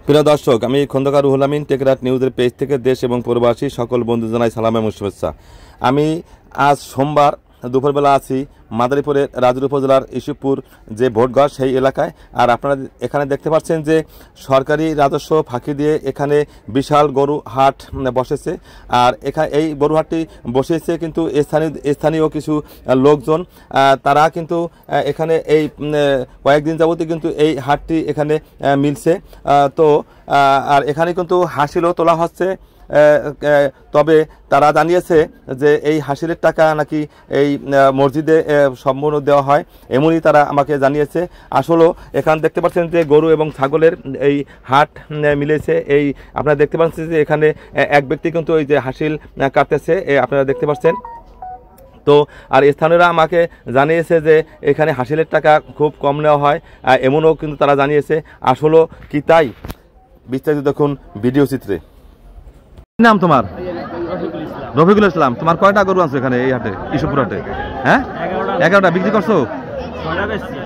প্রিয় দর্শক, আমি খন্দকার রুহুল আমিন টেকরাট নিউজের পেজ থেকে দেশ এবং প্রবাসী সকল বন্ধু জানাই সালাম এবং শুভেচ্ছা। আমি আজ সোমবার দুপুরবেলা আছি মাদারীপুরের রাজুর উপজেলার ইস্যুপুর যে ভোটঘর সেই এলাকায়। আর আপনারা এখানে দেখতে পাচ্ছেন যে সরকারি রাজস্ব ফাঁকি দিয়ে এখানে বিশাল গরু হাট বসেছে। আর এই গরু হাটটি বসেছে কিন্তু স্থানীয় কিছু লোকজন, তারা কিন্তু এখানে এই কয়েকদিন যাবতই কিন্তু এই হাটটি এখানে মিলছে। তো আর এখানে কিন্তু হাসিলও তোলা হচ্ছে। তবে তারা জানিয়েছে যে এই হাসিলের টাকা নাকি এই মসজিদে সম্পূর্ণ দেওয়া হয়, এমনই তারা আমাকে জানিয়েছে। আসলেও এখানে দেখতে পাচ্ছেন যে গরু এবং ছাগলের এই হাট মিলেছে। এই আপনারা দেখতে পাচ্ছেন যে এখানে এক ব্যক্তি কিন্তু ওই যে হাসিল কাটতেছে, আপনারা দেখতে পাচ্ছেন। তো আর স্থানীয়রা আমাকে জানিয়েছে যে এখানে হাসিলের টাকা খুব কম নেওয়া হয়, এমনও কিন্তু তারা জানিয়েছে। আসলেও কি তাই? বিস্তারিত দেখুন ভিডিও চিত্রে। নাম তোমার? রফিকুল ইসলাম। তোমার কয়টা গরু আনছো এখানে এই হাটে, ইস্যুপুর হাটে? হ্যাঁ, 11টা। বিক্রি করছো?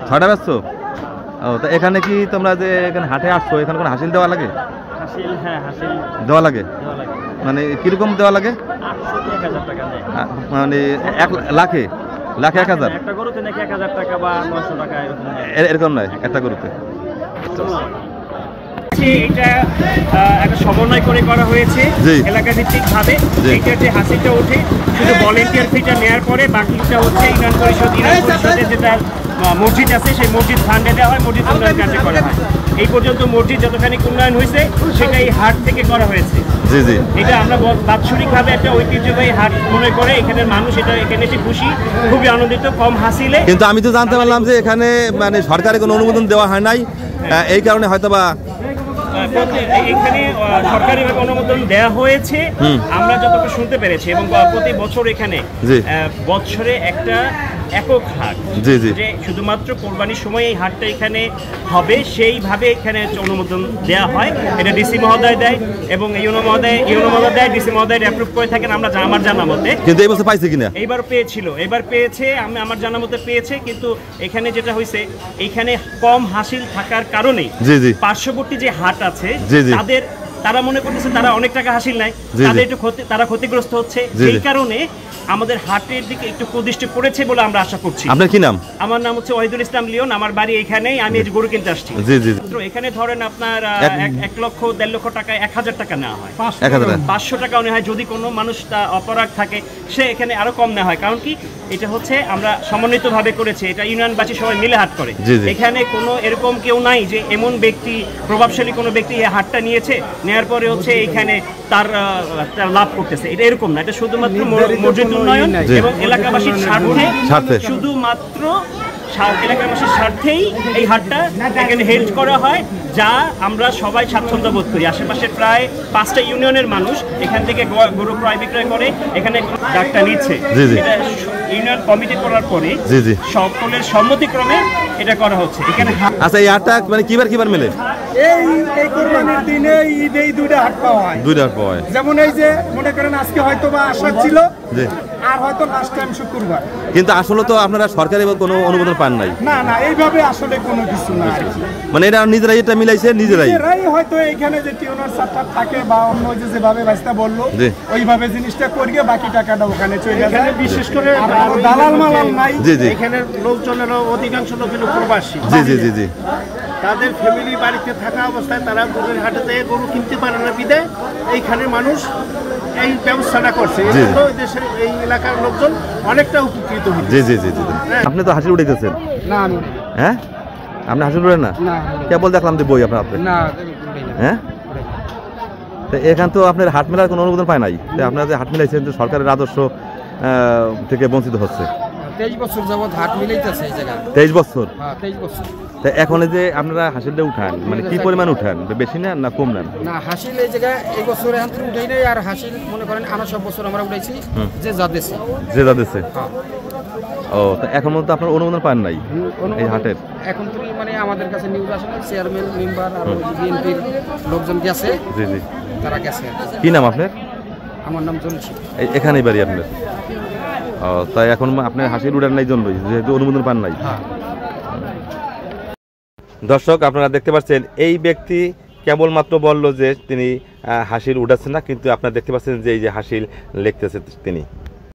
6টা বেচছো? ও, তা এখানে কি তোমরা যে এখানে হাটে আসছো, এখানে কোনো হাসিল দেওয়া লাগে? দেওয়া লাগে মানে কিরকম দেওয়া লাগে? মানে 1 লাখে 1000 এরকম নয় একটা গরুতে। এটা একটা সমন্বয় করে করা হয়েছে এলাকা ভিত্তিক ভাবে। এইটা যে হাসিলটা ওঠে শুধু ভলেন্টিয়ার ফিটা নেওয়ার পরে বাকিটা হচ্ছে ইউনিয়ন পরিষদে যেটা মসজিদ আছে সেই মসজিদ ফান্ডে দেওয়া হয়, মসজিদ উন্নয়ন কার্যে করা হয়। এই পর্যন্ত মসজিদ যতখানি উন্নয়ন হয়েছে সেটা এই হাট থেকে করা হয়েছে। এটা আমরা বাৎসরিকভাবে একটা ঐতিহ্যবাহী হাট মনে করে এখানের মানুষ এখানে এসে খুশি, খুবই আনন্দিত, কম হাসিলে। কিন্তু আমি তো জানতে পারলাম যে এখানে মানে সরকারি কোনো অনুমোদন দেওয়া হয় নাই, এই কারণে হয়তোবা এখানে সরকারিভাবে অনুমোদন দেওয়া হয়েছে আমরা যতটুকু শুনতে পেরেছি। এবং প্রতি বছর এখানে বছরে একটা একক হাট, যে শুধুমাত্র কোরবানির সময় এই হাটটা এখানে হবে সেইভাবে এখানে অনুমোদন দেওয়া হয়। এটা ডিসি মহোদয় দেয় এবং ইউনো মহোদয় দেয়, ডিসি মহোদয় অ্যাপ্রুভ করে থাকেন আমার জানা মতে। কিন্তু এই বছর পাইছে কিনা? এইবার পেয়েছে, আমার জানা মতে পেয়েছে। কিন্তু এখানে যেটা হয়েছে, এখানে কম হাসিল থাকার কারণে পার্শ্ববর্তী যে হাট আছে তারা মনে করতেছে তারা অনেক টাকা হাসিল নাই, তাদের একটু তারা ক্ষতিগ্রস্ত হচ্ছে। সেই কারণে আমাদের হাটের দিকে একটু প্রদৃষ্টি পড়েছে বলে আমরা আশা করছি। আপনার কি নাম? আমার নাম হচ্ছে ওয়াহিদুল ইসলাম লিওন, আমার বাড়ি এখানেই, আমি গরু কিনতে আসছি। এখানে ধরেন আপনার 1 লক্ষ 1.5 লক্ষ টাকায় 1000 টাকা নেওয়া হয়, 500 টাকাও নেওয়া হয়। যদি কোনো মানুষ অপরাগ থাকে সে এখানে আরো কম নেওয়া হয়। কারণ কি, এটা হচ্ছে আমরা সমন্বিতভাবে করেছি, এটা ইউনিয়নবাসী সবাই মিলে হাট করে। এখানে কোনো এরকম কেউ নাই যে এমন ব্যক্তি, প্রভাবশালী কোনো ব্যক্তি এই হাটটা নিয়েছে, নেওয়ার পরে হচ্ছে এখানে তার লাভ করতেছে, এটা এরকম না। এটা শুধুমাত্র মসজিদ উন্নয়ন এবং এলাকাবাসীর স্বার্থে, শুধুমাত্র এলাকাবাসীর স্বার্থেই এই হাটটা এখানে হেল্ড করা হয়, যা আমরা সবাই স্বাচ্ছন্দ্য বোধ করি। আশেপাশে প্রায় 5টা ইউনিয়নের মানুষ এখান থেকে গরু ক্রয় বিক্রয় করে এখানে ডাকটা নিচ্ছে। এটা ইউনিয়ন কমিটি করার পরে সকলের সম্মতিক্রমে এটা করা হচ্ছে এখানে। আচ্ছা, এই হাটটা মানে কিবার মেলে? এই কোরবানির দিনে ঈদেই 2টা হাট পাওয়া হয়। যেমন এই যে মনে করেন আজকে হয়তো বা আশা ছিল, আর হয়তো লাস্ট টাইম শুক্রবার। কিন্তু আসলে তো আপনারা সরকারি কোনো অনুমোদন পান নাই? না, এইভাবে আসলে কোনো কিছু না। মানে এটা নিজেরাই এটা মিলাইছে, নিজেরাই হয়তো এখানে যে টিউনার সারটা থাকে বা অন্য যেভাবে বাস্তা বললো ওইভাবে জিনিসটা করিয়ে বাকি টাকাটা ওখানে চলে যায়। বিশেষ করে দালাল মালাল নাই, এখানে লোকজনেরও অধিকাংশ লোক হলো প্রবাসী। তাদের ফ্যামিলি বাড়িতে থাকা অবস্থায় তারা গরুর হাটে গরু কিনতে পারে না, বিদায় এইখানে মানুষ এই ব্যবস্থাটা করছে। দেশের এই এলাকার লোকজন অনেকটা উপকৃত হচ্ছে। আপনি তো হাসিল উঠাইতেছেন? না, আমি হ্যাঁ, আপনি হাসিল উঠেন না? কেবল দেখলাম যে বই আপনার হাতে। হ্যাঁ, তো এখান তো আপনার হাট মেলার কোনো অনুমোদন পায় নাই, আপনারা যে হাট মিলাইছেন তো সরকারের রাজস্ব থেকে বঞ্চিত হচ্ছে। 23 বছর যাবত হাট মিলাইতেছে এই জায়গা। 23 বছর? হ্যাঁ, 23 বছর। তা এখন যে আপনারা হাসিলটা উঠান, মানে কি পরিমাণ উঠান? বেশি নেন না কম নেন? না, হাসিল এই জায়গায় এই বছর এখন উঠাই নাই। আর হাসিল মনে করেন আরো সব বছর আমরা উঠাইছি যে যাদেছে। ও, তা এখন মতো আপনার অনুমোদন পান নাই এই হাটের? এখন তো মানে আমাদের কাছে নিউজ আসে না, চেয়ারম্যান মেম্বার আর বিএনপির লোকজন গেছে। তারা গেছে। কি নাম আপনার? আমার নাম জলছি। এখানেই বাড়ি আপনার? ও, তাই এখন আপনার হাসিল উঠান নাই জন্যই, যেহেতু অনুমোদন পান নাই। দর্শক, আপনারা দেখতে পাচ্ছেন এই ব্যক্তি কেবলমাত্র বলল যে তিনি হাসিল উঠাচ্ছেন না, কিন্তু আপনারা দেখতে পাচ্ছেন যে এই যে হাসিল লিখতেছে তিনি।